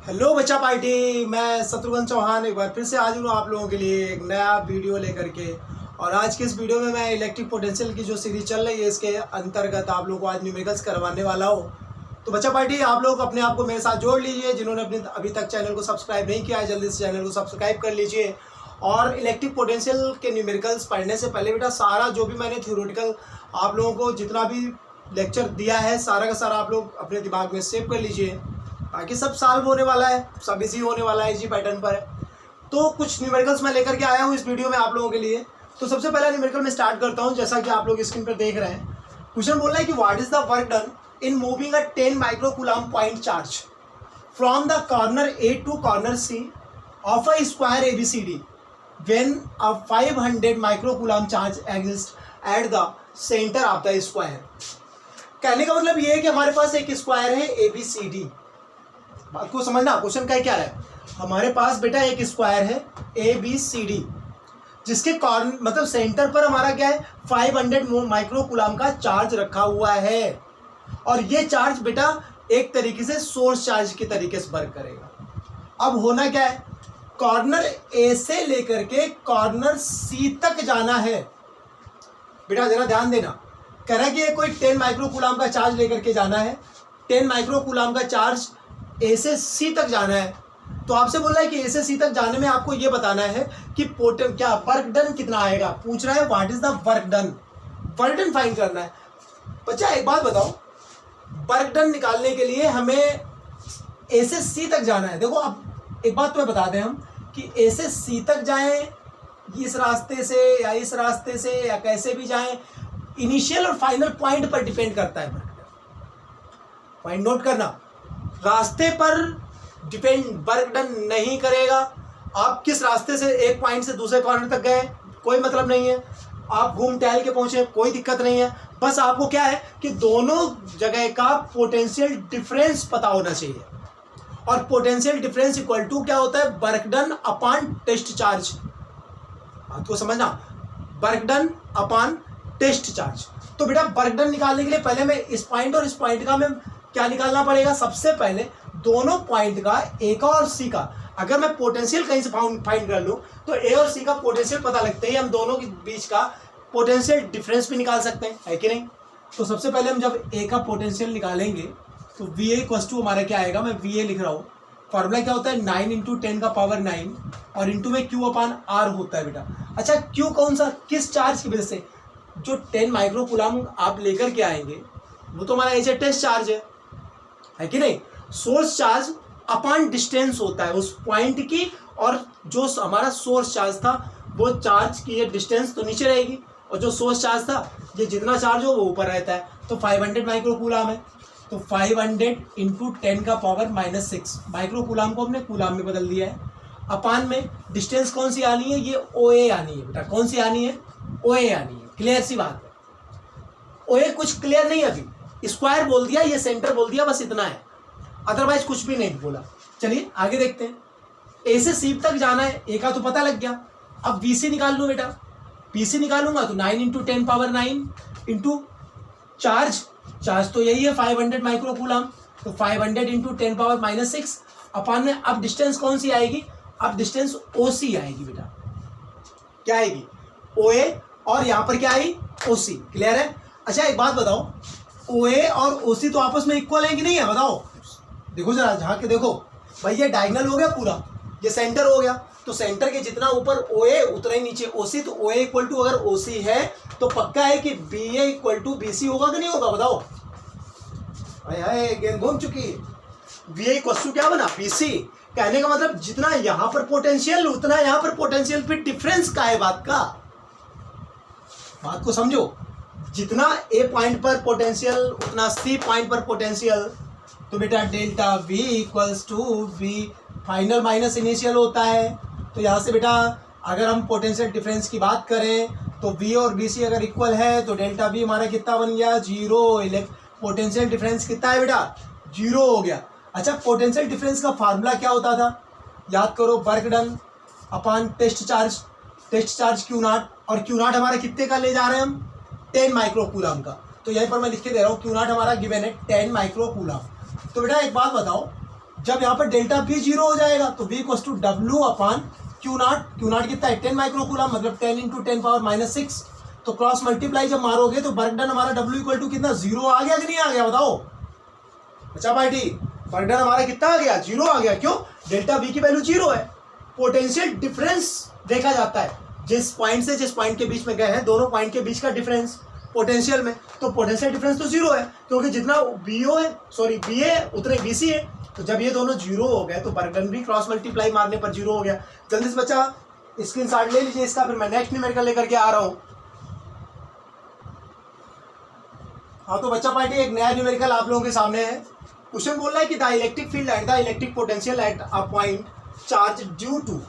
Hello बच्चा party, मैं शत्रुघ्न चौहान एक बार फिर से हाजिर हूँ आप लोगों के लिए एक नया वीडियो लेकर के। और आज के इस वीडियो में मैं इलेक्ट्रिक पोटेंशियल की जो सीरीज चल रही है इसके अंतर्गत आप लोगों को आज न्यूमेरिकल्स करवाने वाला हूँ। तो बच्चा पार्टी आप लोग अपने आप को मेरे साथ जोड़ लीजिए। जिन्होंने अपने अभी तक चैनल को सब्सक्राइब नहीं किया है जल्दी से चैनल को सब्सक्राइब कर लीजिए। और इलेक्ट्रिक पोटेंशियल के न्यूमेरिकल्स पढ़ने से पहले बेटा सारा जो भी मैंने थ्योरेटिकल आप लोगों को जितना भी लेक्चर दिया है सारा का सारा आप लोग अपने दिमाग में सेव कर लीजिए, बाकी सब सॉल्व होने वाला है, सब इजी होने वाला है, इजी पैटर्न पर है। तो कुछ न्यूमेरिकल्स मैं लेकर के आया हूँ इस वीडियो में आप लोगों के लिए। तो सबसे पहला न्यूमेरिकल मैं स्टार्ट करता हूँ। जैसा कि आप लोग स्क्रीन पर देख रहे हैं, क्वेश्चन बोल रहा है कि what is the work done in moving a 10 micro coulomb point charge from the corner A to corner C of a square ABCD when a 500 micro coulomb charge exist at the centre of the square. कहने का मतलब ये है कि हमारे पास एक square है ABCD। बात को समझना, क्वेश्चन का क्या है, हमारे पास बेटा एक स्क्वायर है ABCD जिसके कॉर्नर मतलब सेंटर पर हमारा क्या है 500 माइक्रो कूलम का चार्ज रखा हुआ है। और ये चार्ज बेटा एक तरीके से सोर्स चार्ज के तरीके से वर्क करेगा। अब होना क्या है, कॉर्नर A से लेकर के कॉर्नर C तक जाना है। बेटा जरा ध्यान देना, कह रहा है कि कोई 10 माइक्रो कूलम का चार्ज लेकर के जाना है। 10 माइक्रो कूलम का चार्ज A से C तक जाना है। तो आपसे बोल रहा है कि A से C तक जाने में आपको ये बताना है कि क्या वर्क डन कितना आएगा। पूछ रहा है what is the work done, work done find करना है। बच्चा एक बात बताओ, वर्क डन निकालने के लिए हमें A से C तक जाना है। देखो अब एक बात तुम्हें बता दें हम कि A से C तक जाएं इस रास्ते से या इस रास्ते से या कैसे भी जाएं, इनिशियल और फाइनल पॉइंट पर डिपेंड करता है। पॉइंट नोट करना, रास्ते पर डिपेंड वर्क डन नहीं करेगा। आप किस रास्ते से एक पॉइंट से दूसरे कॉर्नर तक गए कोई मतलब नहीं है, आप घूम टहल के पहुंचे कोई दिक्कत नहीं है। बस आपको क्या है कि दोनों जगह का पोटेंशियल डिफरेंस पता होना चाहिए। और पोटेंशियल डिफरेंस इक्वल टू क्या होता है, work done upon test charge. आपको समझना, work done upon test charge. तो बेटा वर्क डन निकालने के लिए पहले मैं इस पॉइंट और इस पॉइंट का मैं क्या निकालना पड़ेगा, सबसे पहले दोनों पॉइंट का A का और C का अगर मैं पोटेंशियल कहीं से फाइंड कर लूं तो A और C का पोटेंशियल पता लगते ही हम दोनों के बीच का पोटेंशियल डिफरेंस भी निकाल सकते हैं, है कि नहीं। तो सबसे पहले हम जब A का पोटेंशियल निकालेंगे तो VA इक्वल्स टू हमारा क्या आएगा, मैं VA लिख रहा हूँ। फॉर्मूला क्या होता है 9 × 10 का पावर 9 और इंटू में Q अपॉन R होता है बेटा। अच्छा Q कौन सा, किस चार्ज की वजह से, जो 10 माइक्रो कूलम आप लेकर के आएंगे वो तो हमारा ऐसे टेस्ट चार्ज है कि नहीं। सोर्स चार्ज अपॉन डिस्टेंस होता है उस पॉइंट की, और जो हमारा सोर्स चार्ज था वो चार्ज की ये डिस्टेंस तो नीचे रहेगी और जो सोर्स चार्ज था ये जितना चार्ज हो वो ऊपर रहता है। तो 500 माइक्रो कूलम है तो 500 × 10 का पावर -6 माइक्रो कूलम को हमने कूलम में बदल दिया है। अपान में डिस्टेंस कौन सी आनी है, ये OA आनी है बेटा। कौन सी आनी है, OA आनी है। क्लियर सी बात है, OA कुछ क्लियर नहीं, अभी स्क्वायर बोल दिया, ये सेंटर बोल दिया, बस इतना है, अदरवाइज कुछ भी नहीं बोला। चलिए आगे देखते हैं। A से C तक जाना है, A का तो पता लग गया। अब BC निकाल लूँ बेटा, BC निकालूंगा तो 9 × 10 पावर 9 इंटू चार्ज तो यही है 500 माइक्रो कूलम, तो 500 × 10 पावर -6 अपान में अब डिस्टेंस कौन सी आएगी, अब डिस्टेंस OC आएगी बेटा। क्या आएगी, OA, और यहाँ पर क्या आई OC। क्लियर है। अच्छा एक बात बताओ, OA और OC तो आपस में इक्वल है कि नहीं है, बताओ। देखो जरा झाँक के देखो भाई, ये डायगोनल हो गया पूरा, ये सेंटर हो गया, तो सेंटर के जितना ऊपर OA उतना ही नीचे OC। तो OA इक्वल टू अगर OC है तो पक्का है कि BA इक्वल टू BC होगा कि नहीं होगा, बताओ। हाय गेंद घूम चुकी है। BA इक्वल टू क्या बना, BC। कहने का मतलब जितना यहां पर पोटेंशियल उतना यहां पर पोटेंशियल, फिर डिफरेंस का है बात का, बात को समझो। जितना A पॉइंट पर पोटेंशियल उतना C पॉइंट पर पोटेंशियल। तो बेटा delta V equals to V final minus initial होता है। तो यहाँ से बेटा अगर हम पोटेंशियल डिफरेंस की बात करें तो V और BC अगर इक्वल है तो डेल्टा V हमारा कितना बन गया, 0। पोटेंशियल डिफरेंस कितना है बेटा, 0 हो गया। अच्छा पोटेंशियल डिफरेंस का फार्मूला क्या होता था, याद करो, work done upon test charge Q0, और Q0 हमारा कितने का ले जा रहे हैं हम, 10 माइक्रो कूलम का। तो यहीं पर मैं लिख के दे रहा हूँ Q0 हमारा गिवन है 10 माइक्रो कूलम। तो बेटा एक बात बताओ, जब यहाँ पर डेल्टा V जीरो हो जाएगा तो V equals to W upon Q naught कितना है 10 माइक्रोकूलम, मतलब 10 इंटू 10 पावर -6। तो क्रॉस मल्टीप्लाई जब मारोगे तो वर्क डन हमारा W इक्वल टू कितना 0 आ गया कि नहीं आ गया बताओ बच्चा पार्टी। वर्क डन हमारा कितना आ गया 0 आ गया। क्यों? डेल्टा V की वैल्यू 0 है। पोटेंशियल डिफरेंस देखा जाता है जिस पॉइंट से जिस पॉइंट के बीच में गए हैं, दोनों पॉइंट के बीच का डिफरेंस पोटेंशियल में, तो पोटेंशियल डिफरेंस तो 0 है क्योंकि जितना BO है सॉरी BA है उतने BC है। तो जब ये दोनों 0 हो गए तो वर्क डन भी क्रॉस मल्टीप्लाई मारने पर 0 हो गया। जल्दी से बच्चा स्क्रीनशॉट ले लीजिए इसका, फिर मैं नेक्स्ट न्यूमेरिकल लेकर के आ रहा हूँ। हाँ तो बच्चा पार्टी एक नया न्यूमेरिकल आप लोगों के सामने है। क्वेश्चन बोल रहा है कि the electric field at the electric potential at a point charge due to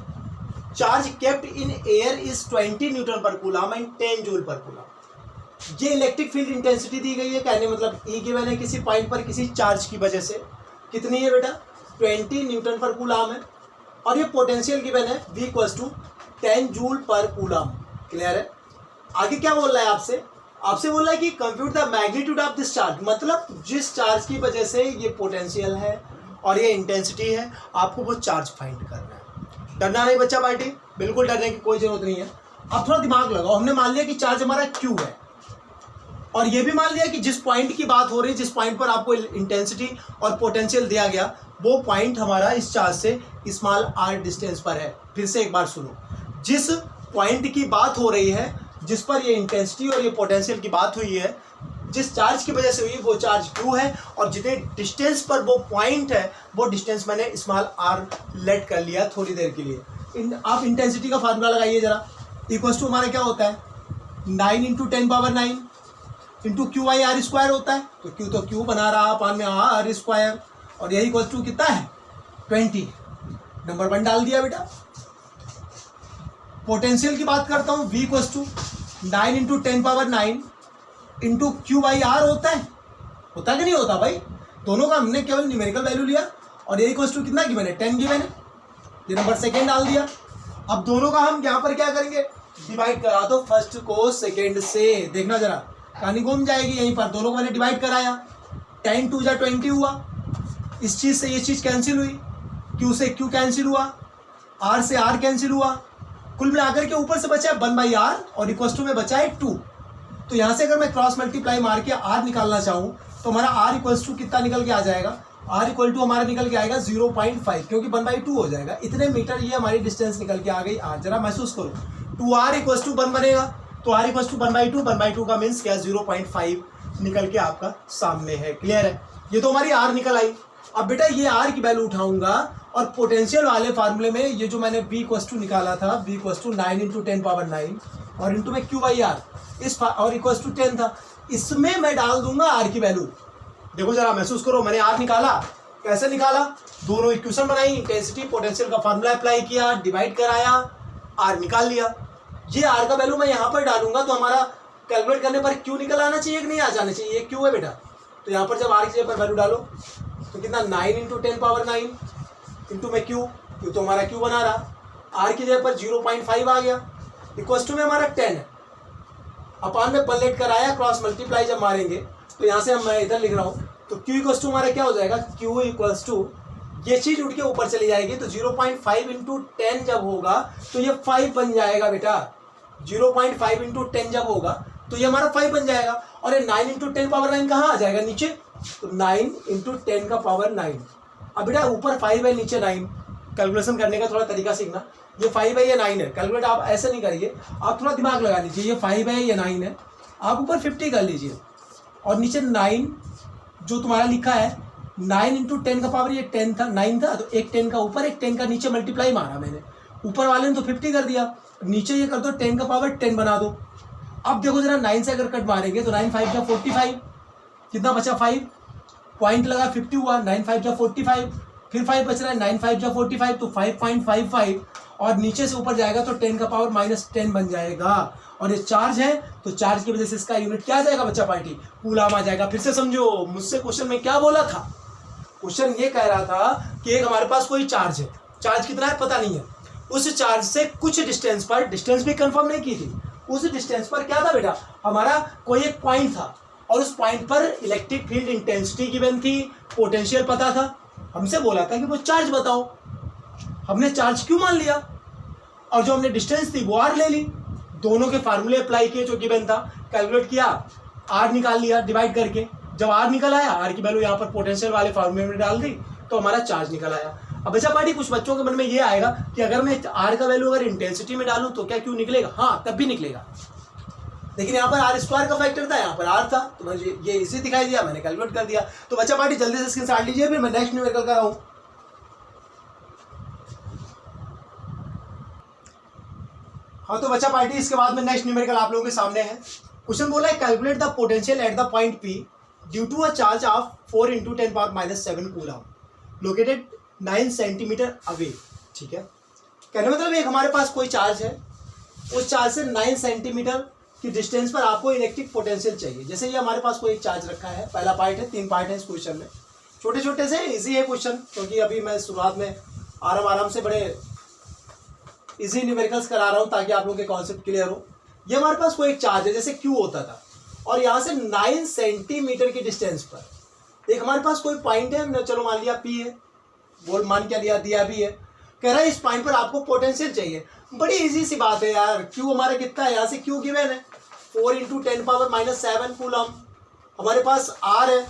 charge kept in air is 20 newton per coulomb and 10 joule पर कूलम। ये इलेक्ट्रिक फील्ड इंटेंसिटी दी गई है, कहने मतलब E गिवन है किसी पॉइंट पर किसी चार्ज की वजह से, कितनी है बेटा 20 न्यूटन पर कूलम है, और ये पोटेंशियल गिवन है V इक्वल्स टू 10 जूल पर कूलम। क्लियर है? आगे क्या बोल रहा है आपसे बोल रहा है कि compute the magnitude of this charge, मतलब जिस चार्ज की वजह से ये पोटेंशियल है और ये इंटेंसिटी है, आपको वो चार्ज फाइंड करना है। डरना नहीं बच्चा पार्टी, बिल्कुल डरने की कोई जरूरत नहीं है। अब थोड़ा दिमाग लगाओ, हमने मान लिया कि चार्ज हमारा Q है, और ये भी मान लिया कि जिस पॉइंट की बात हो रही है, जिस पॉइंट पर आपको इंटेंसिटी और पोटेंशियल दिया गया, वो पॉइंट हमारा इस चार्ज से स्मॉल r डिस्टेंस पर है। फिर से एक बार सुनो, जिस पॉइंट की बात हो रही है, जिस पर ये इंटेंसिटी और ये पोटेंशियल की बात हुई है, जिस चार्ज की वजह से हुई, वो चार्ज Q है, और जितने डिस्टेंस पर वो पॉइंट है, वो डिस्टेंस मैंने स्मॉल r लेट कर लिया थोड़ी देर के लिए। आप इंटेंसिटी का फार्मूला लगाइए जरा। इक्वल्स टू हमारा क्या होता है 9 इंटू 10 पावर 9 इंटू QI/r² होता है। तो Q तो Q बना रहा, अपान में r², और यही इक्वल्स टू कितना है 20। नंबर 1 डाल दिया बेटा। पोटेंशियल की बात करता हूँ, V equals to 9 into 10 power 9 into Q/r होता है कि नहीं होता भाई? दोनों का हमने केवल न्यूमेरिकल वैल्यू लिया, और ये इक्वल्स टू कितना गिवन है 10 गिवन है। ये नंबर 2 डाल दिया। अब दोनों का हम यहाँ पर क्या करेंगे, डिवाइड करा दो फर्स्ट को सेकेंड से। देखना जरा, कहानी घूम जाएगी यहीं पर। दोनों को मैंने डिवाइड कराया, 10 2 जा 20 हुआ, इस चीज़ से ये चीज़ कैंसिल हुई, Q से Q कैंसिल हुआ, R से R कैंसिल हुआ, कुल मिलाकर के ऊपर से बचा है 1/r और इक्वल्स टू में बचा है 2। तो यहाँ से अगर मैं क्रॉस मल्टीप्लाई मार के R निकालना चाहूँ तो हमारा R इक्वल्स टू कितना निकल के आ जाएगा, R इक्वल टू हमारा निकल के आएगा 0.5, क्योंकि 1/2 हो जाएगा। इतने मीटर ये हमारी डिस्टेंस निकल के आ गई R। जरा महसूस करो, 2R इक्वल्स टू 1 बनेगा, तो R इक्वल्स टू 1/2 का मीन्स क्या 0.5 निकल के आपका सामने है। क्लियर है? ये तो हमारी R निकल आई। अब बेटा ये R की वैल्यू उठाऊंगा, और पोटेंशियल वाले फार्मूले में ये जो मैंने V इक्वल्स टू निकाला था, V equals to 9 into 10 power 9 और इंटू में Q/r इस और इक्वल्स टू 10 था, इसमें मैं डाल दूंगा R की वैल्यू। देखो जरा महसूस करो, मैंने R निकाला, कैसे निकाला, दोनों इक्वेशन बनाई, इंटेंसिटी पोटेंशियल का फार्मूला अप्लाई किया, डिवाइड कराया, R निकाल लिया। ये R का वैल्यू मैं यहाँ पर डालूंगा तो हमारा कैलकुलेट करने पर Q निकल आना चाहिए कि नहीं आ जाना चाहिए? ये Q है बेटा। तो यहाँ पर जब R की जगह पर वैल्यू डालो तो कितना 9 इंटू 10 पावर 9 इंटू में Q तो हमारा Q बना रहा, R की जगह पर 0.5 आ गया, इक्वल्स टू में हमारा 10 है, अपान में पलेट कराया, क्रॉस मल्टीप्लाई जब मारेंगे तो यहाँ से मैं इधर लिख रहा हूँ, तो Q इक्वल्स टू हमारा क्या हो जाएगा, Q इक्वल्स टू ये चीज उठ के ऊपर चली जाएगी, तो 0.5 इंटू 10 जब होगा तो ये 5 बन जाएगा बेटा। 0.5 इंटू 10 जब होगा तो ये हमारा 5 बन जाएगा, और ये 9 इंटू 10 पावर 9 कहाँ आ जाएगा नीचे, तो 9 इंटू 10 का पावर 9। अब बेटा ऊपर 5 है नीचे 9, कैलकुलेशन करने का थोड़ा तरीका सीखना, ये 5 है ये 9 है, कैलकुलेट आप ऐसे नहीं करिए, आप थोड़ा दिमाग लगा लीजिए, ये 5 है ये 9 है, आप ऊपर 50 कर लीजिए, और नीचे 9 जो तुम्हारा लिखा है 9 इंटू 10 का पावर ये 10 था, 9 था, तो एक 10 का ऊपर एक 10 का नीचे मल्टीप्लाई मारा मैंने, ऊपर वाले ने तो 50 कर दिया, नीचे ये कर दो 10 का पावर 10 बना दो। अब देखो जरा 9 से अगर कट मारेंगे तो 9 5 जा 45, कितना बचा 5, पॉइंट लगा 50 हुआ, 9 5 जा 45, फिर 5 बच रहा है, 9 5 जा 45, तो 5.55, और नीचे से ऊपर जाएगा तो 10 का पावर -10 बन जाएगा, और ये चार्ज है तो चार्ज की वजह से इसका यूनिट क्या आ जाएगा बच्चा पार्टी, कूलम आ जाएगा। फिर से समझो मुझसे क्वेश्चन में क्या बोला था, क्वेश्चन ये कह रहा था कि एक हमारे पास कोई चार्ज है, चार्ज कितना है पता नहीं है, उस चार्ज से कुछ डिस्टेंस पर, डिस्टेंस भी कंफर्म नहीं की थी, उस डिस्टेंस पर क्या था बेटा, हमारा कोई एक पॉइंट था, और उस पॉइंट पर इलेक्ट्रिक फील्ड इंटेंसिटी गिवन थी, पोटेंशियल पता था, हमसे बोला था कि वो चार्ज बताओ, हमने चार्ज क्यों मान लिया, और जो हमने डिस्टेंस थी वो आर ले ली। दोनों के फार्मूले अप्लाई किए जो गिवन था, कैलकुलेट किया, आर निकाल लिया डिवाइड करके। जब आर निकल आया, आर की वैल्यू यहाँ पर पोटेंशियल वाले फार्मूले में डाल दी तो हमारा चार्ज निकल आया। अब बच्चा पार्टी कुछ बच्चों के मन में ये आएगा कि अगर मैं आर का वैल्यू अगर इंटेंसिटी में डालूं तो क्या क्यू निकलेगा? हाँ, तब भी निकलेगा, लेकिन यहाँ पर आर स्क्वायर का फैक्टर था, यहाँ पर आर था, तो मुझे ये इसी दिखाई दिया, मैंने कैलकुलेट कर दिया। तो बच्चा पार्टी जल्दी से स्क्रीन शॉट लीजिए, फिर मैं नेक्स्ट न्यूमेरिकल कर रहा हूँ। हाँ तो बच्चा पार्टी इसके बाद में नेक्स्ट न्यूमेरिकल आप लोगों के सामने है। क्वेश्चन बोला है calculate the potential at the point P due to a charge of 4 × 10⁻⁷ coulomb located 9 centimetre away. ठीक है, कहने मतलब एक हमारे पास कोई चार्ज है, उस चार्ज से 9 सेंटीमीटर की डिस्टेंस पर आपको इलेक्ट्रिक पोटेंशियल चाहिए। जैसे ये हमारे पास कोई एक चार्ज रखा है, पहला पार्ट है, 3 पार्ट है इस क्वेश्चन में, छोटे छोटे से इजी है क्वेश्चन, क्योंकि अभी मैं शुरुआत में आराम से बड़े इजी न्यूमेरिकल्स करा रहा हूँ ताकि आप लोगों के कॉन्सेप्ट क्लियर हो। ये हमारे पास कोई एक चार्ज है जैसे क्यू होता था, और यहाँ से 9 सेंटीमीटर की डिस्टेंस पर एक हमारे पास कोई पॉइंट है, हमने चलो मान लिया पी है, बोल मान क्या दिया भी है, कह रहा है इस पॉइंट पर आपको पोटेंशियल चाहिए। बड़ी इजी सी बात है यार, क्यू हमारा कितना है, यहाँ से क्यू गिवन है 4 × 10⁻⁷ कूलम, हमारे पास आर है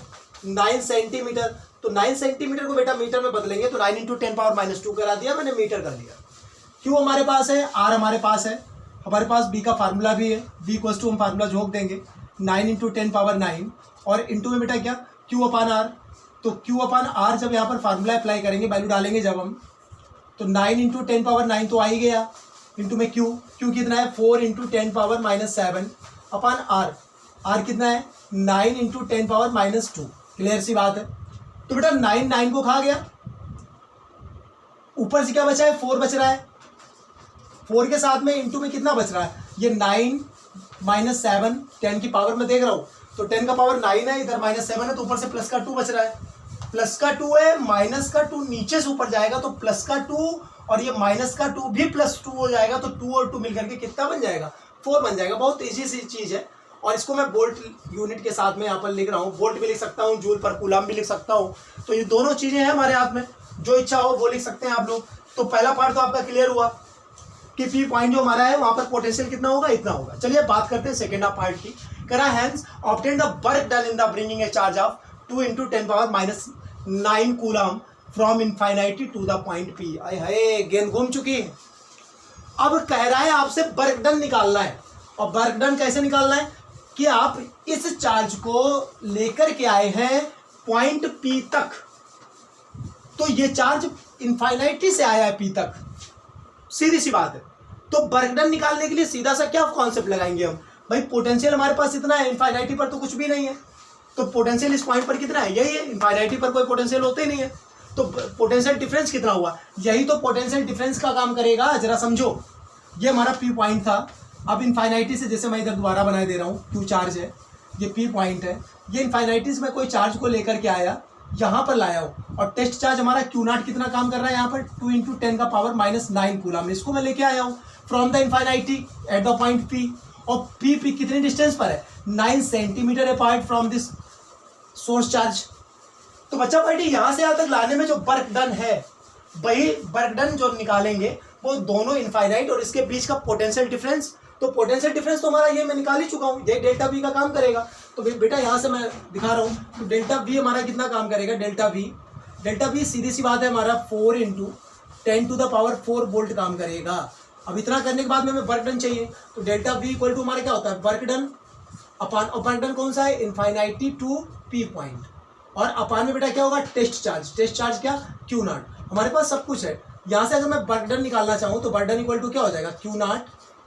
9 सेंटीमीटर, तो 9 सेंटीमीटर को बेटा मीटर में बदलेंगे तो 9 × 10⁻⁻2 करा दिया मैंने, मीटर कर दिया। क्यू हमारे पास है, आर हमारे पास है, हमारे पास बी का फार्मूला भी है, बी = हम फार्मूला झोंक देंगे 9 × 10⁻9 और इंटू में बेटा क्या Q/R, तो Q/R जब यहाँ पर फार्मूला अप्लाई करेंगे, वैल्यू डालेंगे जब हम, तो 9 × 10⁻9 तो आ ही गया, इंटू में Q कितना है 4 × 10⁻⁷ अपन R कितना है 9 × 10⁻⁻2। क्लियर सी बात है। तो बेटा 9 को खा गया, ऊपर से क्या बचा है 4 बच रहा है, 4 के साथ में इंटू में कितना बच रहा है, ये 9 - 7 10 की पावर में देख रहा हूँ, तो 10 का पावर 9 है, इधर -7 है, तो ऊपर से प्लस का 2 बच रहा है, प्लस का 2 है, माइनस का 2 नीचे से ऊपर जाएगा तो प्लस का 2, और ये माइनस का 2 भी +2 हो जाएगा, तो 2 और 2 मिलकर के कितना बन जाएगा 4 बन जाएगा। बहुत इजी सी चीज़ है, और इसको मैं वोल्ट यूनिट के साथ में यहाँ पर लिख रहा हूँ, वोल्ट भी लिख सकता हूँ, जूल पर कूलम भी लिख सकता हूँ, तो ये दोनों चीज़ें हैं हमारे हाथ में, जो इच्छा हो वो लिख सकते हैं आप लोग। तो पहला पार्ट तो आपका क्लियर हुआ कि पी पॉइंट जो हमारा है वहाँ पर पोटेंशियल कितना होगा, इतना होगा। चलिए बात करते हैं सेकेंड हाफ पार्ट की। करा hence obtain the work done in the bringing a charge of 2 × 10⁻⁹ coulomb from infinity to the point P. आए गेंद घूम चुकी है। अब कह रहा है आपसे वर्क डन निकालना है, और वर्क डन कैसे निकालना है कि आप इस चार्ज को लेकर के आए हैं पॉइंट पी तक, तो ये चार्ज इनफाइनाइटी से आया है पी तक, सीधी सी बात है। तो वर्क डन निकालने के लिए सीधा सा क्या कॉन्सेप्ट लगाएंगे हम, भाई पोटेंशियल हमारे पास इतना है, इनफाइनाइटी पर तो कुछ भी नहीं है, तो पोटेंशियल इस पॉइंट पर कितना है, यही है, इनफाइनाइटी पर कोई पोटेंशियल होते ही नहीं है, तो पोटेंशियल डिफरेंस कितना हुआ, यही तो पोटेंशियल डिफरेंस का काम करेगा। जरा समझो, ये हमारा पी पॉइंट था, अब इनफाइनाइटी से, जैसे मैं इधर दोबारा बना दे रहा हूँ, क्यू चार्ज है, ये पी पॉइंट है, ये इनफाइनाइटी से मैं कोई चार्ज को लेकर के आया, यहाँ पर लाया हो, और टेस्ट चार्ज हमारा Q0 कितना काम कर रहा है यहाँ पर 2 × 10⁻⁹ कूलम, इसको मैं लेके आया हूँ from the infinity at the point P, और P कितनी डिस्टेंस पर है 9 centimetre apart from this source charge. तो बच्चा पार्टी यहाँ से यहाँ तक लाने में जो वर्क डन है, वही वर्क डन जो निकालेंगे वो दोनों इनफाइनाइट और इसके बीच का पोटेंशियल डिफरेंस, तो पोटेंशियल डिफरेंस तो हमारा ये मैं निकाल ही चुका हूँ, ये डेल्टा V का काम करेगा। तो बेटा यहाँ से मैं दिखा रहा हूँ, तो डेल्टा V हमारा कितना काम करेगा, डेल्टा V सीधी सी बात है हमारा 4 × 10⁴ वोल्ट काम करेगा। अब इतना करने के बाद में हमें वर्क डन चाहिए, तो डेल्टा V = हमारा क्या होता है वर्क डन अपान, वर्क डन कौन सा है इनफाइनाइटी टू पी पॉइंट, और अपान में बेटा क्या होगा टेस्ट चार्ज क्या Q0। हमारे पास सब कुछ है, यहाँ से अगर मैं वर्क डन निकालना चाहूँ तो वर्क डन = क्या हो जाएगा Q0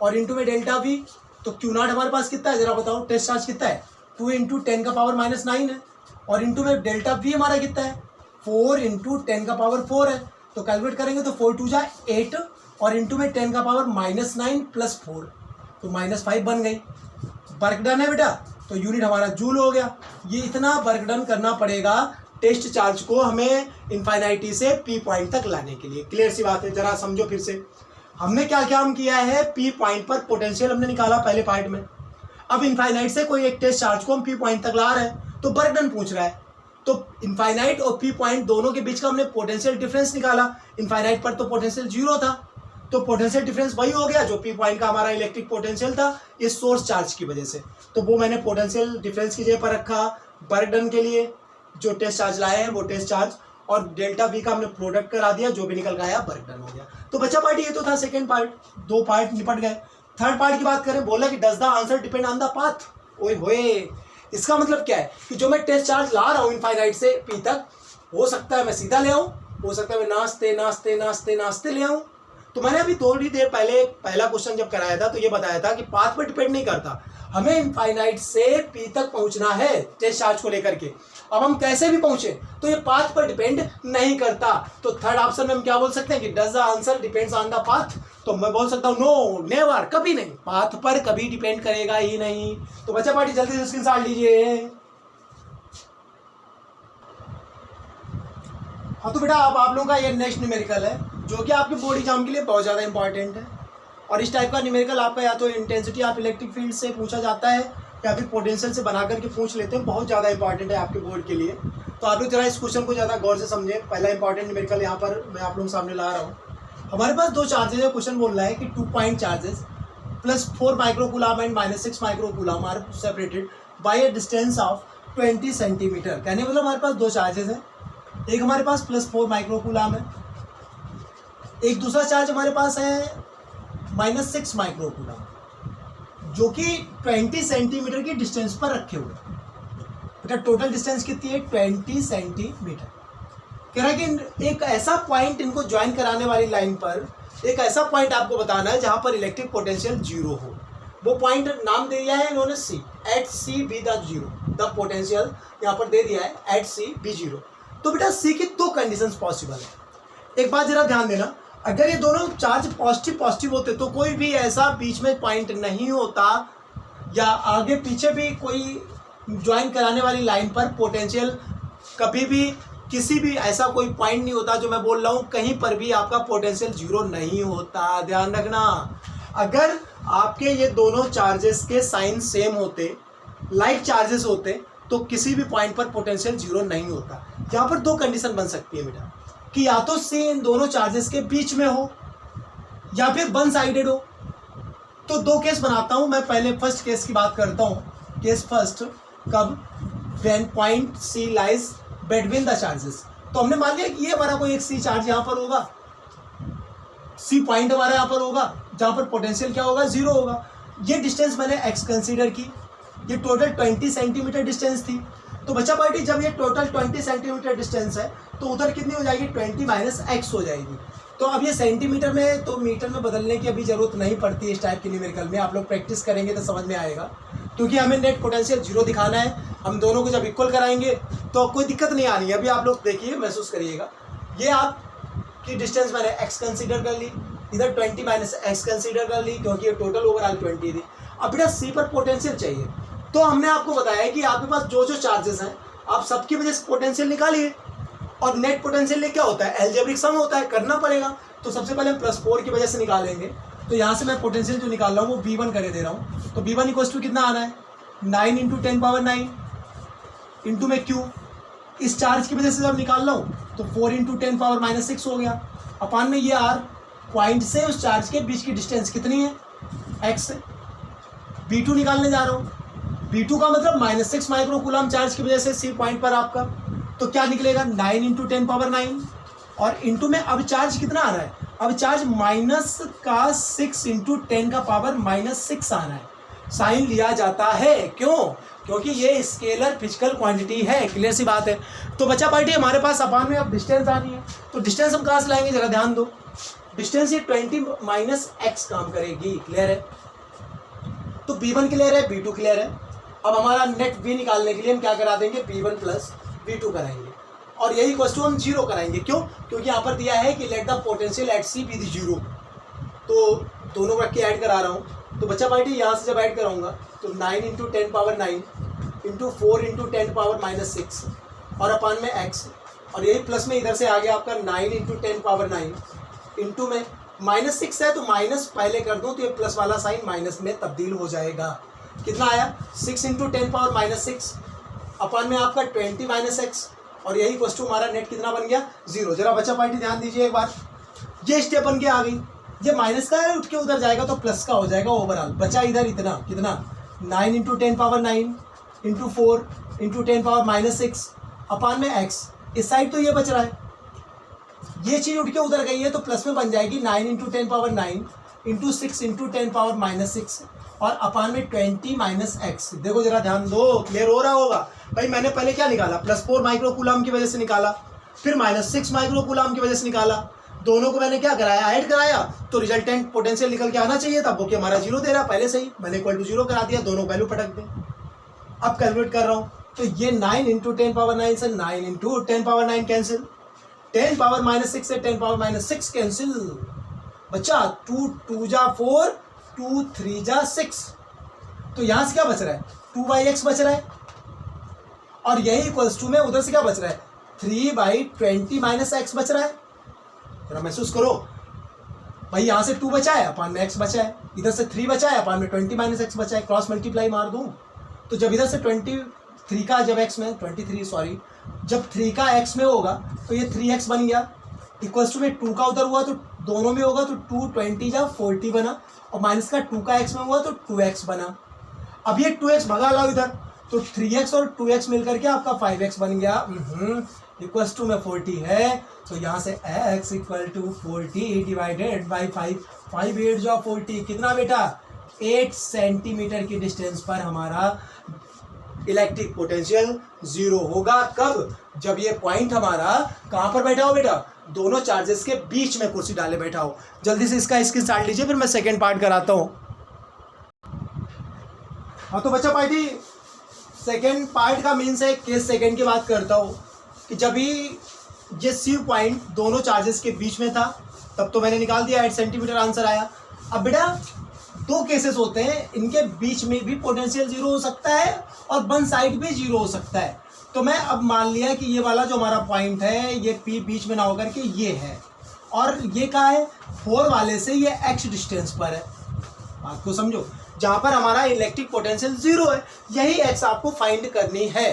और इंटू में डेल्टा V, तो Q0 हमारे पास कितना है जरा बताओ, टेस्ट चार्ज कितना है 2 × 10⁻⁹ है, और इंटू में डेल्टा V हमारा कितना है 4 × 10⁴ है, तो कैलकुलेट करेंगे तो 4 × 2 = 8 और इंटू में 10⁻⁹ + 4, तो -5 बन गई। वर्क डन है बेटा, तो यूनिट हमारा जूल हो गया। ये इतना वर्क डन करना पड़ेगा टेस्ट चार्ज को हमें इनफाइनाइटी से पी पॉइंट तक लाने के लिए। क्लियर सी बात है, जरा समझो फिर से, हमने क्या क्या हम किया है, पी पॉइंट पर पोटेंशियल हमने निकाला पहले पार्ट में, अब इनफाइनाइट से कोई एक टेस्ट चार्ज को हम पी पॉइंट तक ला रहे हैं, तो वर्क डन पूछ रहा है, तो इनफाइनाइट और पी पॉइंट दोनों के बीच का हमने पोटेंशियल डिफरेंस निकाला। इनफाइनाइट पर तो पोटेंशियल 0 था, तो पोटेंशियल डिफरेंस वही हो गया जो पी पॉइंट का हमारा इलेक्ट्रिक पोटेंशियल था इस सोर्स चार्ज की वजह से। तो वो मैंने पोटेंशियल डिफरेंस की जगह पर रखा वर्क डन के लिए। जो टेस्ट चार्ज लाए हैं वो टेस्ट चार्ज, और डेल्टा वी का हमने प्रोडक्ट करा दिया, जो भी निकल गया वर्क डन हो गया। तो बच्चा पार्ट ये तो था सेकंड पार्ट, 2 पार्ट निपट गए। थर्ड पार्ट की बात करें, बोला कि does the answer depend on the path. ओए होए, इसका मतलब क्या है कि जो मैं टेस्ट चार्ज ला रहा हूँ इनफाइनाइट से पी तक, हो सकता है मैं सीधा ले आऊँ, हो सकता है मैं नाचते नाचते नाचते नाचते ले आऊँ। तो मैंने अभी थोड़ी देर पहले पहला क्वेश्चन जब कराया था तो ये बताया था कि पाथ पर डिपेंड नहीं करता, हमें इनफाइनाइट से पी तक पहुंचना है टेस्ट चार्ज को लेकर के। अब हम कैसे भी पहुंचे तो ये पाथ पर डिपेंड नहीं करता। तो थर्ड ऑप्शन में हम क्या बोल सकते हैं कि does the answer depends on the path. तो मैं बोल सकता हूँ नो, नेवर, कभी नहीं, पाथ पर कभी डिपेंड करेगा ही नहीं। तो बच्चा पार्टी जल्दी से स्क्रीनशॉट लीजिए। हाँ तो बेटा अब आप लोगों का ये नेक्स्ट न्यूमेरिकल है जो कि आपके बोर्ड एग्जाम के लिए बहुत ज़्यादा इंपॉर्टेंट है। और इस टाइप का न्यूमेरिकल आपका या तो इंटेंसिटी ऑफ इलेक्ट्रिक फील्ड से पूछा जाता है या फिर पोटेंशियल से बना करके पूछ लेते हैं, बहुत ज़्यादा इंपॉर्टेंट है आपके बोर्ड के लिए। तो आप लोग जरा इस क्वेश्चन को ज़्यादा गौर से समझें। पहला इंपॉर्टेंट न्यूमेरिकल यहाँ पर मैं आप लोगों के सामने ला रहा हूँ। हमारे पास 2 चार्जेज है, क्वेश्चन बोल रहा है कि 2 point charges +4 microcoulomb and -6 microcoulomb are separated by a distance of 20 centimetre. कहने मतलब हमारे पास 2 चार्जेस हैं, एक हमारे पास +4 माइक्रोकूलम है, एक दूसरा चार्ज हमारे पास है -6 माइक्रोकूलम, जो कि 20 सेंटीमीटर की डिस्टेंस पर रखे हुए। बेटा टोटल डिस्टेंस कितनी है? 20 सेंटीमीटर। कह रहा है कि एक ऐसा पॉइंट इनको ज्वाइन कराने वाली लाइन पर एक ऐसा पॉइंट आपको बताना है जहां पर इलेक्ट्रिक पोटेंशियल 0 हो। वो पॉइंट नाम दे दिया है इन्होंने C, at C B the 0, the potential यहाँ पर दे दिया है एट सी बी 0। तो बेटा सी की 2 कंडीशंस पॉसिबल है। एक बात जरा ध्यान देना, अगर ये दोनों चार्ज पॉजिटिव पॉजिटिव होते तो कोई भी ऐसा बीच में पॉइंट नहीं होता या आगे पीछे भी कोई ज्वाइन कराने वाली लाइन पर पोटेंशियल कभी भी किसी भी ऐसा कोई पॉइंट नहीं होता। जो मैं बोल रहा हूँ कहीं पर भी आपका पोटेंशियल 0 नहीं होता, ध्यान रखना। अगर आपके ये दोनों चार्जेस के साइन सेम होते, लाइक चार्जेस होते, तो किसी भी पॉइंट पर पोटेंशियल 0 नहीं होता। यहाँ पर 2 कंडीशन बन सकती है बेटा, कि या तो सी इन दोनों चार्जेस के बीच में हो या फिर वन साइडेड हो। तो 2 केस बनाता हूं मैं। पहले फर्स्ट केस की बात करता हूं। केस फर्स्ट, कब? When point C lies between the charges. तो हमने मान लिया कि ये हमारा कोई एक सी चार्ज यहाँ पर होगा, सी पॉइंट हमारा यहाँ पर होगा जहाँ पर पोटेंशियल क्या होगा? 0 होगा। ये डिस्टेंस मैंने एक्स कंसीडर की, ये टोटल 20 सेंटीमीटर डिस्टेंस थी। तो बच्चा पार्टी जब ये टोटल 20 सेंटीमीटर डिस्टेंस है तो उधर कितनी हो जाएगी? 20 - x हो जाएगी। तो अब ये सेंटीमीटर में तो मीटर में बदलने की अभी जरूरत नहीं पड़ती है इस टाइप के न्यूमेरिकल में। आप लोग प्रैक्टिस करेंगे तो समझ में आएगा, क्योंकि हमें नेट पोटेंशियल 0 दिखाना है। हम दोनों को जब इक्वल कराएंगे तो कोई दिक्कत नहीं आनी है। अभी आप लोग देखिए, महसूस करिएगा। ये आपकी डिस्टेंस मैंने x कंसीडर कर ली, इधर 20 - x कंसीडर कर ली, क्योंकि ये टोटल ओवरऑल 20 थी। अब बेटा सी पर पोटेंशियल चाहिए, तो हमने आपको बताया कि आपके पास जो जो चार्जेस हैं आप सबकी वजह से पोटेंशियल निकालिए। और नेट पोटेंशियल क्या होता है? अलजेब्रिक सम होता है, करना पड़ेगा। तो सबसे पहले हम +4 की वजह से निकालेंगे। तो यहाँ से मैं पोटेंशियल जो निकाल रहा हूँ वो V1 करे दे रहा हूँ। तो V1 = कितना आना है? 9 × 10⁻9 इंटू में Q। इस चार्ज की वजह से जब निकाल रहा हूँ तो 4 × 10⁻6 हो गया। अपान में ये R, पॉइंट से उस चार्ज के बीच की डिस्टेंस कितनी है? x। V2 निकालने जा रहा हूँ। V2 का मतलब -6 माइक्रोकूलम चार्ज की वजह से सी पॉइंट पर आपका, तो क्या निकलेगा? 9 × 10⁻9 और इंटू में अब चार्ज कितना आ रहा है? अब चार्ज -6 × 10⁻6 आ रहा है। साइन लिया जाता है, क्यों? क्योंकि ये स्केलर फिजिकल क्वांटिटी है। क्लियर सी बात है। तो बच्चा पार्टी हमारे पास अपान में अब डिस्टेंस आनी है। तो डिस्टेंस हम कहाँ से लाएंगे? जरा ध्यान दो। डिस्टेंस ये 20 - x काम करेगी। क्लियर है? तो B1 क्लियर है, B2 क्लियर है। अब हमारा नेट V निकालने के लिए हम क्या करा देंगे? B1 + V2 कराएंगे और यही क्वेश्चन हम 0 कराएंगे। क्यों? क्योंकि यहाँ पर दिया है कि let the potential at C B the 0। तो दोनों को रख के ऐड करा रहा हूँ। तो बच्चा पार्टी यहाँ से जब ऐड कराऊंगा तो 9 × 10⁻9 इंटू 4 × 10⁻6 और अपान में x, और यही प्लस में इधर से आ गया आपका 9 × 10⁻9 इंटू में -6 है तो माइनस पहले कर दूं तो ये प्लस वाला साइन माइनस में तब्दील हो जाएगा। कितना आया? 6 × 10⁻6 अपान में आपका 20 - x और यही इक्वल टू हमारा नेट कितना बन गया 0। जरा बच्चा पार्टी ध्यान दीजिए एक बार, ये स्टेप बन के आ गई, ये माइनस का है उठ के उधर जाएगा तो प्लस का हो जाएगा ओवरऑल। बचा इधर इतना कितना 9 into 10 power 9 into 4 into 10 power -6 अपान में x। इस साइड तो ये बच रहा है, ये चीज उठ के उधर गई है तो प्लस में बन जाएगी 9 into 10 power 9 into 6 into 10 power -6 और अपान में 20 माइनस एक्स। देखो जरा ध्यान दो, क्लियर हो रहा होगा भाई। मैंने पहले क्या निकाला, +4 माइक्रो कूलम की वजह से निकाला, फिर -6 माइक्रो कूलम की वजह से निकाला, दोनों को मैंने क्या कराया, ऐड कराया, तो रिजल्टेंट पोटेंशियल निकल के आना चाहिए था, वो कि हमारा 0 दे रहा पहले से ही, मैंने इक्वल टू 0 करा दिया, दोनों वैल्यू पटक दे। अब कैलकुलेट कर रहा हूँ तो ये 9 इंटू 10 पावर 9 से 9 इंटू 10 पावर 9 कैंसिल, 10 पावर -6 से 10 पावर -6 कैंसिल, बच्चा 2 2 जा 4 2 3 जा 6, तो यहां से क्या बच रहा है 2/x बच रहा है, और यही इक्वल्स टू में उधर से क्या बच रहा है 3/20 माइनस एक्स बच रहा है। जरा महसूस करो भाई, यहां से 2 बचा है अपान में x बचा है, इधर से 3 बचा है अपान में 20 माइनस एक्स बचा है, क्रॉस मल्टीप्लाई मार दूं तो जब इधर से 23 का जब x में 23 सॉरी जब 3 का x में होगा तो ये 3x बन गया, इक्वल्स टू में 2 का उधर हुआ तो दोनों में होगा तो 2 20 जा 40 बना, और माइनस का 2 का x में हुआ तो 2x बना। अब ये 2x भगा लाओ इधर तो 3x और 2x मिलकर के आपका 5x बन गया, इक्वल्स टू में 40 है, तो यहाँ से x equal to 40 divided by 5, 5 8 जो 40 कितना बेटा 8 सेंटीमीटर की डिस्टेंस पर हमारा इलेक्ट्रिक पोटेंशियल 0 होगा। कब, जब ये पॉइंट हमारा कहाँ पर बैठा हो बेटा, दोनों चार्जेस के बीच में कुर्सी डाले बैठा हो। जल्दी से इसका स्क्रीनशॉट लीजिए, फिर मैं सेकेंड पार्ट कराता हूँ। हाँ तो बच्चा पार्टी सेकेंड पार्ट का मीन्स है केस सेकेंड की बात करता हूँ कि जब भी ये सी पॉइंट दोनों चार्जेस के बीच में था तब तो मैंने निकाल दिया 8 सेंटीमीटर आंसर आया। अब बेटा दो केसेस होते हैं, इनके बीच में भी पोटेंशियल 0 हो सकता है और वन साइड भी 0 हो सकता है। तो मैं अब मान लिया कि ये वाला जो हमारा पॉइंट है ये P बीच में ना होकर के ये है, और ये कहाँ है 4 वाले से ये x डिस्टेंस पर है। बात को समझो, जहाँ पर हमारा इलेक्ट्रिक पोटेंशियल 0 है यही x आपको फाइंड करनी है।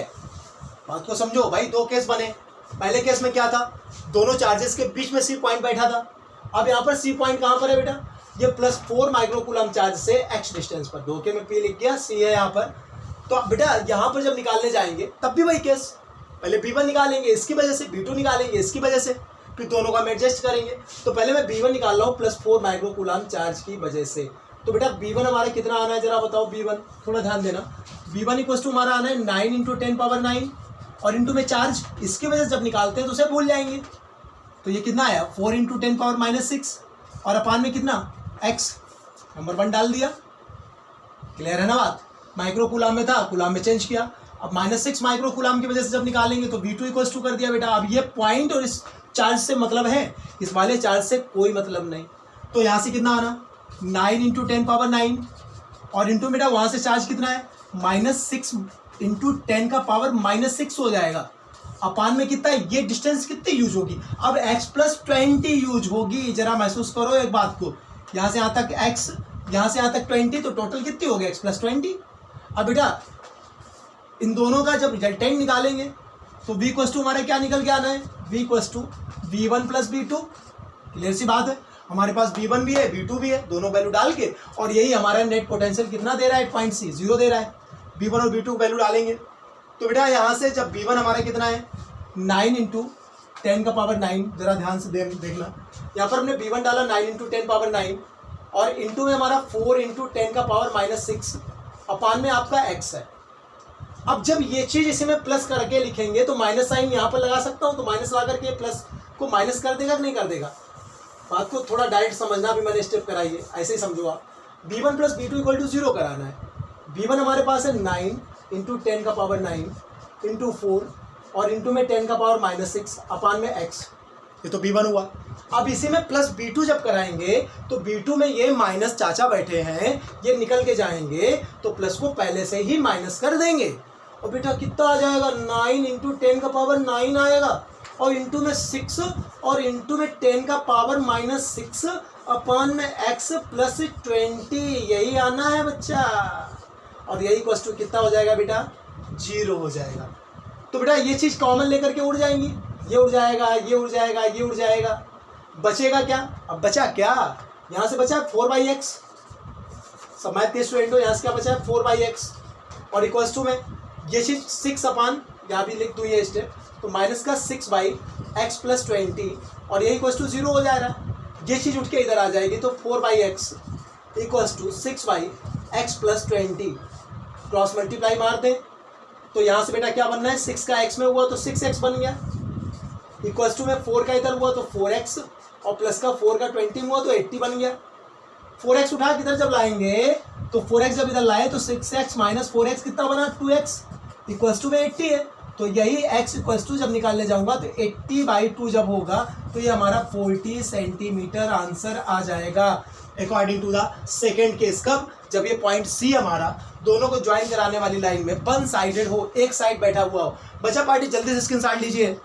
बात को समझो भाई, दो केस बने। पहले केस में क्या था, दोनों चार्जेस के बीच में C पॉइंट बैठा था। अब यहाँ पर C पॉइंट कहाँ पर है बेटा, ये +4 माइक्रो कूलम चार्ज से x डिस्टेंस पर, धोखे में P लिख गया, C है यहाँ पर। तो बेटा यहाँ पर जब निकालने जाएंगे तब भी वही केस, पहले B1 निकालेंगे इसकी वजह से, B2 निकालेंगे इसकी वजह से, फिर दोनों का हम एडजस्ट करेंगे। तो पहले मैं B1 निकाल रहा हूँ +4 माइक्रो कूलम चार्ज की वजह से। तो बेटा B1 हमारा कितना आना है जरा बताओ, B1 थोड़ा ध्यान देना। B1 इक्वल टू हमारा आना है 9 इंटू 10 पावर 9 और इंटू में चार्ज, इसकी वजह से जब निकालते हैं तो उसे भूल जाएंगे। तो ये कितना आया 4 इंटू 10 पावर -6 और अपान में कितना x, नंबर 1 डाल दिया। क्लियर है ना बात, माइक्रो कूलम में था, कूलम में चेंज किया। अब -6 माइक्रो कूलम की वजह से जब निकालेंगे तो V2 इक्वल टू कर दिया बेटा। अब ये पॉइंट और इस चार्ज से मतलब है, इस वाले चार्ज से कोई मतलब नहीं। तो यहाँ से कितना आना 9 इंटू 10 पावर 9 और इंटू बेटा वहाँ से चार्ज कितना है -6 इंटू 10 का पावर -6 हो जाएगा। अपान में कितना है, ये डिस्टेंस कितनी यूज होगी, अब x+20 यूज होगी। जरा महसूस करो एक बात को, यहाँ से यहाँ तक x, यहाँ से यहाँ तक 20, तो टोटल कितनी हो गई x+20। अब बेटा इन दोनों का जब रिजल्टेंट निकालेंगे तो v इक्वल टू हमारा क्या निकल के आना है, v equal to v1 + v2। Clear सी बात है, हमारे पास v1 भी है v2 भी है, दोनों वैल्यू डाल के, और यही हमारा नेट पोटेंशियल कितना दे रहा है 8.c 0 दे रहा है। v1 और v2 वैल्यू डालेंगे तो बेटा यहाँ से जब v1 हमारा कितना है 9 इंटू 10 का पावर 9, जरा ध्यान से देखना, यहाँ पर हमने v1 डाला 9 इंटू 10 पावर 9 और इंटू में हमारा 4 इंटू 10 का पावर -6 अपान में आपका x है। अब जब ये चीज़ इसे में प्लस करके लिखेंगे तो माइनस साइन यहाँ पर लगा सकता हूँ, तो माइनस ला करके प्लस को माइनस कर देगा कि नहीं कर देगा। बात को थोड़ा डायरेक्ट समझना, भी मैंने स्टेप कराइए, ऐसे ही समझो आप। v1 + v2 इक्वल टू 0 कराना है। v1 हमारे पास है 9 इंटू 10 का पावर 9 इंटू 4 और इंटू में 10 का पावर -6 अपान में x, ये तो v1 हुआ। अब इसी में प्लस v2 जब कराएंगे तो v2 में ये माइनस चाचा बैठे हैं, ये निकल के जाएंगे तो प्लस को पहले से ही माइनस कर देंगे। और बेटा कितना आ जाएगा 9 इंटू 10 का पावर 9 आएगा और इंटू में 6 और इंटू में 10 का पावर -6 अपान में x +20, यही आना है बच्चा। और यही इक्वल टू कितना हो जाएगा बेटा 0 हो जाएगा। तो बेटा ये चीज़ कॉमन लेकर के उड़ जाएंगी, ये उड़ जाएगा, ये उड़ जाएगा, ये उड़ जाएगा, बचेगा क्या? अब बचा क्या? यहाँ से बचा 4/x, सब मैथ के स्टूडेंट हो, यहाँ से क्या बचा है 4/x, और इक्वल्स टू में ये चीज़ 6 अपान, यहाँ भी लिख दूँ ये स्टेप, तो माइनस का 6/x + 20, और ये इक्वल्स टू 0 हो जा रहा है। ये चीज़ उठ के इधर आ जाएगी, तो 4/x equals to 6/x + 20, cross multiply मार दें तो यहाँ से बेटा क्या बनना है, 6 का x में हुआ तो 6x बन गया, इक्वल्स टू में 4 का इधर हुआ तो 4x, और प्लस का 4 का 20 में हुआ तो 80 बन गया। 4x उठा के इधर जब लाएंगे तो 4x जब इधर लाए तो 6x - 4x कितना बना, 2x, इक्वल्स टू में 80 है। तो यही x इक्वल्स टू जब निकालने जाऊंगा तो 80/2 जब होगा तो ये हमारा 40 सेंटीमीटर आंसर आ जाएगा according to the second case. कब? जब ये पॉइंट सी हमारा दोनों को ज्वाइन कराने वाली लाइन में वन साइडेड हो, एक साइड बैठा हुआ हो। बचा पार्टी जल्दी से स्क्रीनशॉट लीजिए।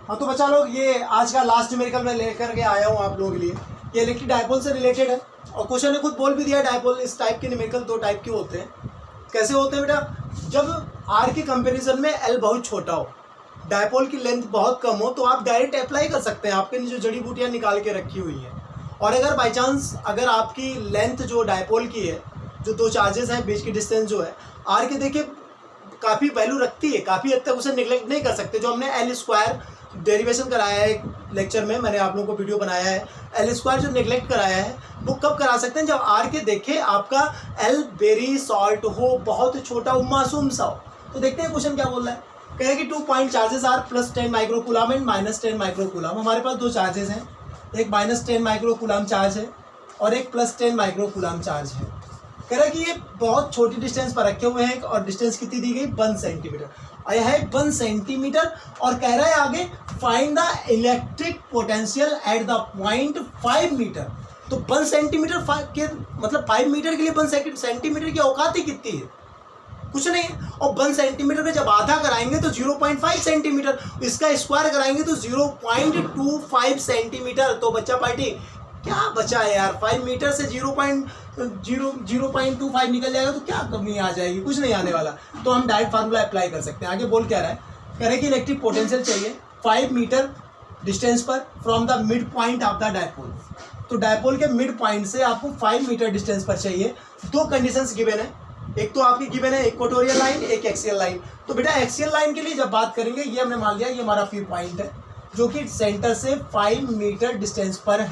हाँ तो बच्चा लोग, ये आज का लास्ट न्यूमेरिकल मैं लेकर के आया हूँ आप लोगों के लिए। ये इलेक्ट्रिक डायपोल से रिलेटेड है, और क्वेश्चन ने खुद बोल भी दिया डायपोल इस टाइप के न्यूमेरिकल 2 टाइप के होते हैं। कैसे होते हैं बेटा? जब आर के कंपैरिजन में एल बहुत छोटा हो, डायपोल की लेंथ बहुत कम हो, तो आप डायरेक्ट अप्लाई कर सकते हैं, आपके जो जड़ी बूटियाँ निकाल के रखी हुई हैं। और अगर बाई चांस अगर आपकी लेंथ जो डायपोल की है, जो 2 चार्जेस हैं, बीच की डिस्टेंस जो है आर के, देखिए काफ़ी वैल्यू रखती है, काफ़ी हद तक उसे निगलेक्ट नहीं कर सकते। जो हमने L² डेरिवेशन कराया है एक लेक्चर में, मैंने आप लोगों को वीडियो बनाया है, L² जो निगलेक्ट कराया है वो कब करा सकते हैं, जब आर के देखे आपका L वेरी शॉर्ट हो, बहुत छोटा हो, मासूम सा हो। तो देखते हैं क्वेश्चन क्या बोल रहा है। कहे कि 2 point charges are +10 microcoulomb and -10 microcoulomb. हमारे पास 2 चार्जेस हैं, एक -10 माइक्रोकूलम चार्ज है और एक +10 माइक्रोकूलम चार्ज है। कह रहा है कि ये बहुत छोटी डिस्टेंस पर रखे हुए हैं, और डिस्टेंस कितनी दी गई, 1 सेंटीमीटर, और यह है 1 सेंटीमीटर। और कह रहा है आगे find the electric potential at the point 5 metre. तो 1 सेंटीमीटर के मतलब 5 मीटर के लिए 1 सेंटीमीटर की औकात ही कितनी है, कुछ नहीं। और 1 सेंटीमीटर का जब आधा कराएंगे तो 0.5 सेंटीमीटर, इसका स्क्वायर कराएंगे तो 0.25 सेंटीमीटर। तो बच्चा पार्टी क्या बचा है यार, 5 मीटर से 0.25 निकल जाएगा तो क्या कमी आ जाएगी, कुछ नहीं आने वाला। तो हम डायरेक्ट फार्मूला अप्लाई कर सकते हैं। आगे बोल क्या रहा है, कह रहे हैं कि इलेक्ट्रिक पोटेंशियल चाहिए 5 मीटर डिस्टेंस पर from the mid point of the dipole. तो डायपोल के मिड पॉइंट से आपको 5 मीटर डिस्टेंस पर चाहिए। 2 कंडीशंस गिवन है, एक तो आपकी गिवन है इक्वेटोरियल लाइन, एक एक्सियल लाइन। तो बेटा एक्सियल लाइन के लिए जब बात करेंगे, ये हमने मान लिया ये हमारा फ्यू पॉइंट है जो कि सेंटर से 5 मीटर डिस्टेंस पर है।